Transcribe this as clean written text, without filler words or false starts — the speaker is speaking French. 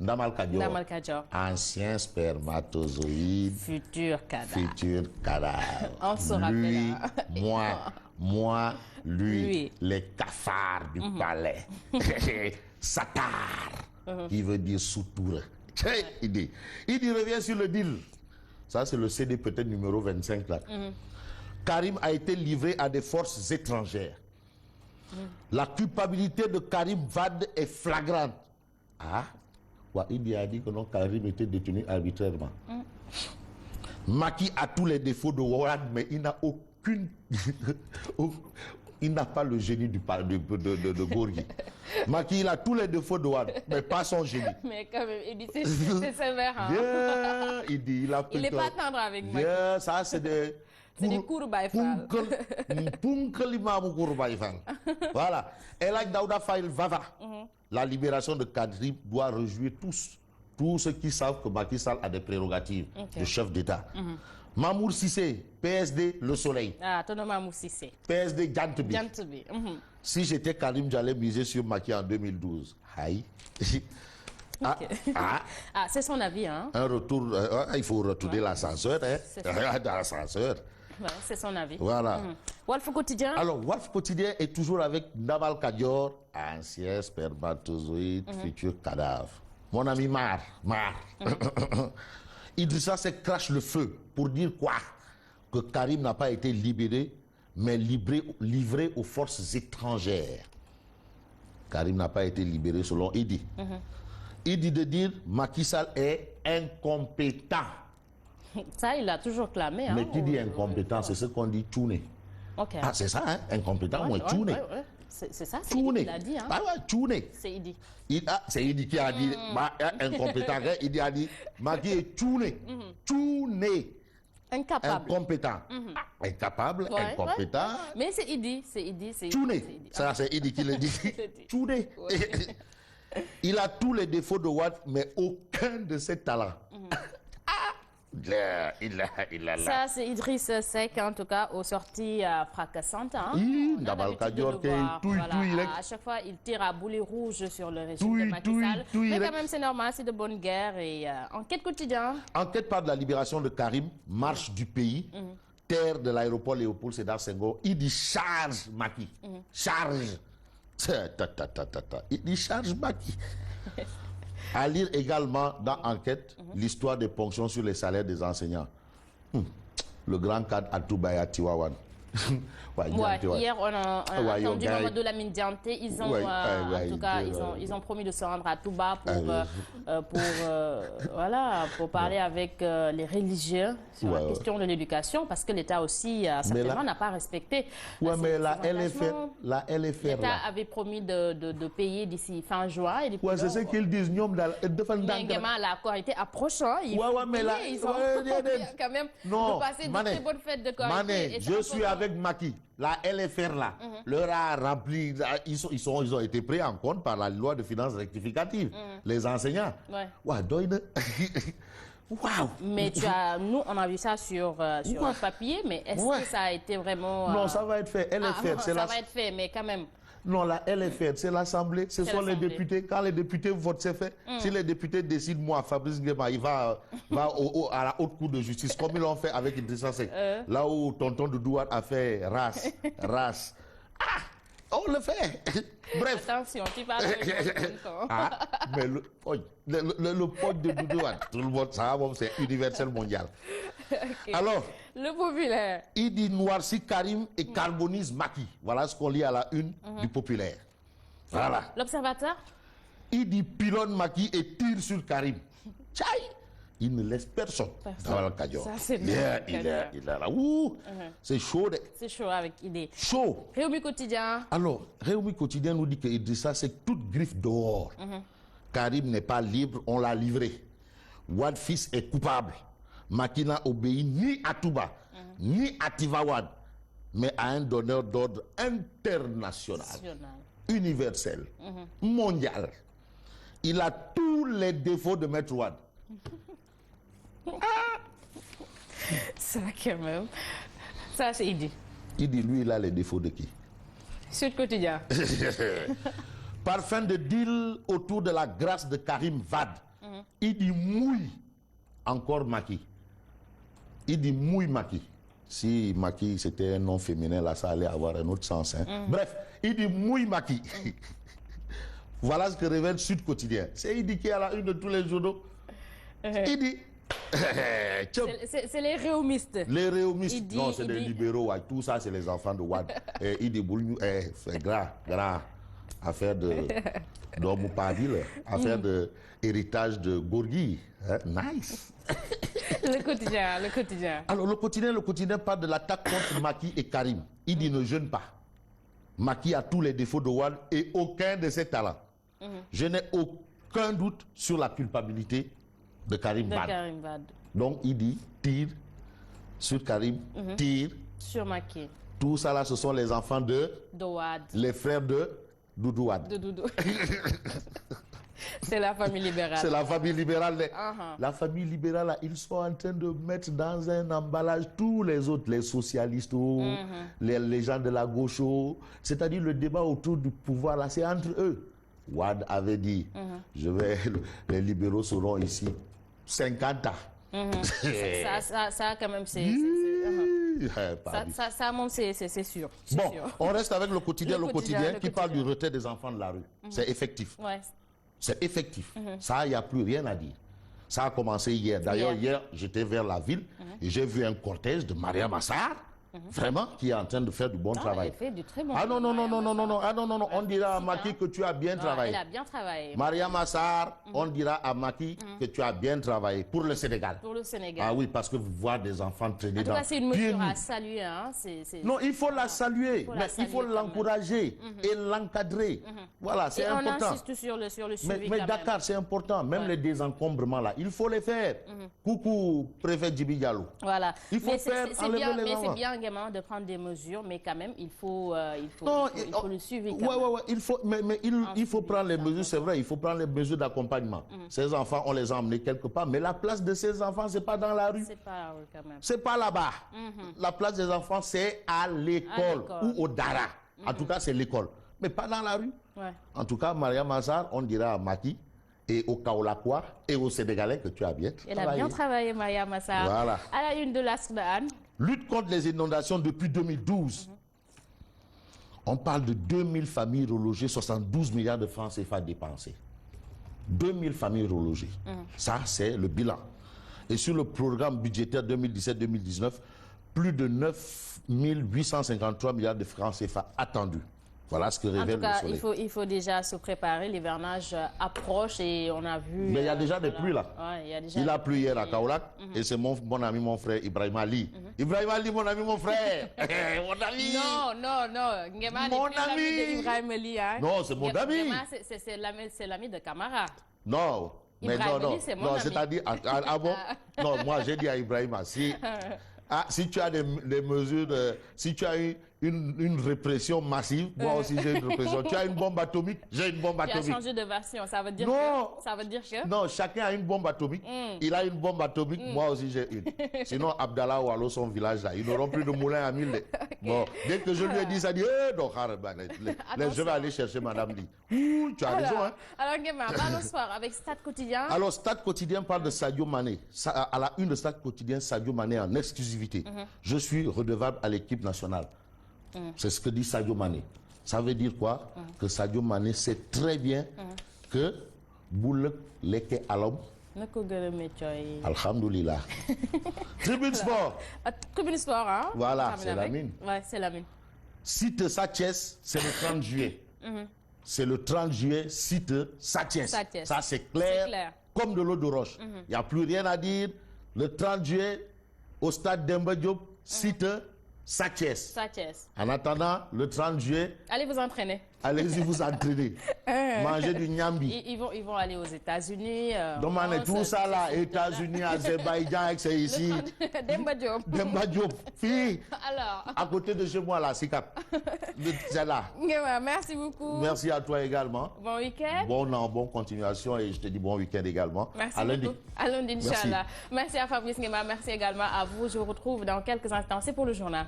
Ndamal Kadior. Ndamal Kadior. Ancien spermatozoïde. Futur cadavre. Futur cadavre. On se lui, rappelle. moi, lui, les cafards du palais. Satar, qui veut dire soutour. Il dit, revient sur le deal. Ça, c'est le CD peut-être numéro 25 là. Karim a été livré à des forces étrangères. La culpabilité de Karim Wade est flagrante. Ah, il a dit que non, Karim était détenu arbitrairement. Macky a tous les défauts de Wade, mais il n'a aucune... il n'a pas le génie de Gorgui. Macky, il a tous les défauts de Wade, mais pas son génie. Mais quand même, il dit c'est sévère. Hein? Bien, il dit, il n'est pas tendre avec Macky. Bien, ça c'est des... C'est des Kourbaï Fall. Voilà. Et là, Daouda Faïl Vava. La libération de Karim doit réjouir tous ceux qui savent que Macky Sall a des prérogatives de chef d'État. Mamour Sissé, PSD, Le Soleil. Ah, ton nom Mamour Sissé. PSD, Djantbi. Djantbi. Si j'étais Karim, j'allais miser sur Macky en 2012. Aïe. C'est son avis, hein? Un retour, il faut retourner l'ascenseur, hein? Dans l'ascenseur. Ouais, c'est son avis. Voilà. Walf Quotidien. Alors, Walf Quotidien est toujours avec Ndamal Kadior, ancien spermatozoïde, futur cadavre. Mon ami Mar. Idrissa Seck crache le feu pour dire quoi? Que Karim n'a pas été libéré, mais livré aux forces étrangères. Karim n'a pas été libéré selon Idi. Idi de dire Macky Sall est incompétent. Ça, il a toujours clamé. Mais qui dit incompétent, c'est ce qu'on dit tchouné. Okay. Ah, c'est ça, hein? Incompétent, ou tchouné. C'est ça, c'est Idi qui l'a dit. Hein? Ah ouais, tchouné. C'est Idi. C'est Idi qui a dit incompétent. Idi a dit Macky est tchouné. Tchouné. Incapable. Incompétent. Incapable, incompétent. Mais c'est Idi. Tchouné. Ça, c'est Idi qui le dit. Tchouné. Il a tous les défauts de Wade, mais aucun de ses talents. Ça, c'est Idriss Seck, en tout cas, aux sorties fracassantes. Hein? À chaque fois, il tire à boulet rouge sur le régime de Macky Sall. Mais quand même, c'est normal, c'est de bonne guerre. Et enquête quotidien. Enquête par de la libération de Karim, marche du pays, terre de l'aéroport Léopold Sédar Senghor. Il dit charge Macky. Charge. Il dit charge Macky. À lire également dans Enquête l'histoire des ponctions sur les salaires des enseignants. Le grand cadre Atoubaya Tiwawan. Hier, on a entendu Mamadou Lamine Dianté. Ils ont, en tout cas, ils ont promis de se rendre à Touba pour parler avec les religieux sur la question de l'éducation, parce que l'État aussi, certainement, n'a pas respecté. Mais la LFR. L'État avait promis de payer d'ici fin juin. C'est ce qu'ils disent. Mais également, l'accord était approchant. Ils ont quand même de passer de très bonnes fêtes de Corée. Je suis avec Macky. La LFR là, leur a rempli, ils ont été pris en compte par la loi de finances rectificative, les enseignants. Waouh! Mais nous, on a vu ça sur le papier, mais est-ce que ça a été vraiment... Non, ça va être fait. LFR, ça va être fait, mais quand même... Non, la LFR, c'est l'Assemblée, ce sont les députés. Quand les députés votent, c'est fait. Si les députés décident, moi, Fabrice Nguema, il va à la haute cour de justice, comme ils l'ont fait avec Idrissa Seck. Là où tonton Doudouat a fait race. On le fait. Bref. Attention, tu parles avec tonton. Mais le pote de Doudouat, tout le monde, ça, c'est universel mondial. Okay. Alors, le populaire. Il dit noircit Karim et carbonise Macky. Voilà ce qu'on lit à la une du populaire. Voilà. L'observateur. Il dit pilonne Macky et tire sur Karim. Tchaï! Il ne laisse personne. Dans le Kadior. Ça, c'est il est là. C'est chaud. C'est chaud avec idée. Chaud. Réumi Quotidien. Alors, Réumi Quotidien nous dit que Idrissa, c'est toute griffe dehors. Karim n'est pas libre, on l'a livré. Wade fils est coupable. Macky n'a obéi ni à Touba, ni à Tivaouane, mais à un donneur d'ordre international, universel, mondial. Il a tous les défauts de Maître Wade. Ça quand même. Ça, c'est Idi. Idi, lui, il a les défauts de qui? Sud Quotidien. Par fin de deal autour de la grâce de Karim Wade, Il dit mouille encore Macky. Il dit mouille Macky. Si Macky c'était un nom féminin, là, ça allait avoir un autre sens. Hein. Bref, il dit mouille Macky. Voilà ce que révèle Sud Quotidien. C'est il dit qui est à la une de tous les journaux. Il dit. C'est les réumistes. Les réumistes. Non, c'est les libéraux. Ouais. Tout ça, c'est les enfants de Wad. Il dit c'est grand. Affaire de d'homme pas ville. Affaire de héritage de Gorgui. Hein? Nice. Le quotidien. Alors, le quotidien parle de l'attaque contre Macky et Karim. Il dit ne jeûne pas. Macky a tous les défauts de Wad et aucun de ses talents. Je n'ai aucun doute sur la culpabilité de Karim Wade. Donc, il dit tire sur Karim, tire sur Macky. Tout ça là, ce sont les enfants de Wade. Les frères de Doudou Wade. De Doudou. C'est la famille libérale. C'est la famille libérale. La famille libérale, là, ils sont en train de mettre dans un emballage tous les autres, les socialistes, les gens de la gauche. C'est-à-dire le débat autour du pouvoir, là, c'est entre eux. Wade avait dit, les libéraux seront ici 50 ans. Ça, quand même, c'est sûr. Bon, on reste avec le quotidien qui parle du retrait des enfants de la rue. C'est effectif. Ouais. C'est effectif. Ça, il n'y a plus rien à dire. Ça a commencé hier. D'ailleurs, hier, j'étais vers la ville et j'ai vu un cortège de Mariam Assar, vraiment, qui est en train de faire du bon travail. Elle fait du très bon travail. Non. On dira à Macky que tu as bien travaillé. Elle a bien travaillé. Mariam Assar, on dira à Macky que tu as bien travaillé pour le Sénégal. Pour le Sénégal. Ah oui, parce que vous voyez des enfants traîner dans... En tout cas, c'est une mesure à saluer. Hein. Non, il faut la saluer, mais il faut l'encourager et l'encadrer. Voilà, c'est important. On insiste sur le suivi. Mais Dakar, c'est important. Même les désencombrements, là, il faut les faire. Coucou, préfet Djibi Diallo. Voilà. Il faut enlever les enfants. C'est bien de prendre des mesures, mais quand même, il faut le suivi. Il faut prendre les mesures, c'est vrai, il faut prendre les mesures d'accompagnement. Ces enfants, on les a emmenés quelque part, mais la place de ces enfants, c'est pas dans la rue. C'est pas quand même. C'est pas là-bas. La place des enfants, c'est à l'école ou au Dara. En tout cas, c'est l'école, mais pas dans la rue. Ouais. En tout cas, Mariam Assar, on dira à Macky et aux Kaolackois et aux Sénégalais que tu as bien travaillé. Elle a bien travaillé, Mariam Assar. Voilà. À la une de l'Astre de Anne. Lutte contre les inondations depuis 2012. On parle de 2000 familles relogées, 72 milliards de francs CFA dépensés. 2000 familles relogées. Ça, c'est le bilan. Et sur le programme budgétaire 2017-2019, plus de 9 853 milliards de francs CFA attendus. Voilà ce que révèle le soleil. En tout cas, il faut déjà se préparer. L'hivernage approche et on a vu... Mais il y a déjà des pluies là. Ouais, il a plu hier à Kaolack et c'est mon ami, mon frère Ibrahim Ali. Ibrahim Ali, mon ami, mon frère. Mon ami. Non. Nguema mon ami. Ibrahim Ali. Hein. Non, c'est mon ami. C'est l'ami de Camara. Non. Mais non. C'est-à-dire, bon? Non, moi j'ai dit à Ibrahim, si tu as des mesures, si tu as une répression massive, moi aussi j'ai une répression. Tu as une bombe atomique, j'ai une bombe atomique. Tu as changé de version, ça veut dire que... Non, chacun a une bombe atomique. Il a une bombe atomique, moi aussi j'ai une. Sinon, Abdallah ou alors son village là, ils n'auront plus de moulin à mille. Bon, dès que je lui ai dit ça, il dit, je vais aller chercher Madame Lee. Tu as raison, hein. Alors, Nguema, parlons ce soir avec Stade Quotidien. Alors, Stade Quotidien parle de Sadio Mané. À la une de Stade Quotidien, Sadio Mané en exclusivité. Je suis redevable à l'équipe nationale. C'est ce que dit Sadio Mané. Ça veut dire quoi? Que Sadio Mané sait très bien que Boulek Leke Alom. Alhamdulillah. Tribune Sport. Tribune Sport, hein? Voilà, c'est la mine. Ouais, c'est la mine. Cite Sathies, c'est le 30 juillet. C'est le 30 juillet, cite Sathies. Ça, c'est clair, comme de l'eau de roche. Il n'y a plus rien à dire. Le 30 juillet, au stade Demba Diop, cite Sathies. En attendant, le 30 juillet... Allez vous entraîner. Allez-y vous entraîner. Manger du nyambi. Ils vont aller aux États-Unis. Donc, tout ça là, États-Unis, Azerbaïdjan, c'est ici. Demba Diop. Demba Diop. Fille. Alors. À côté de chez moi là, c'est cap. C'est là. Merci beaucoup. Merci à toi également. Bon week-end. Bonne continuation et je te dis bon week-end également. Merci beaucoup. À lundi, Inch'Allah. Merci à Fabrice Nguema. Merci également à vous. Je vous retrouve dans quelques instants. C'est pour le journal.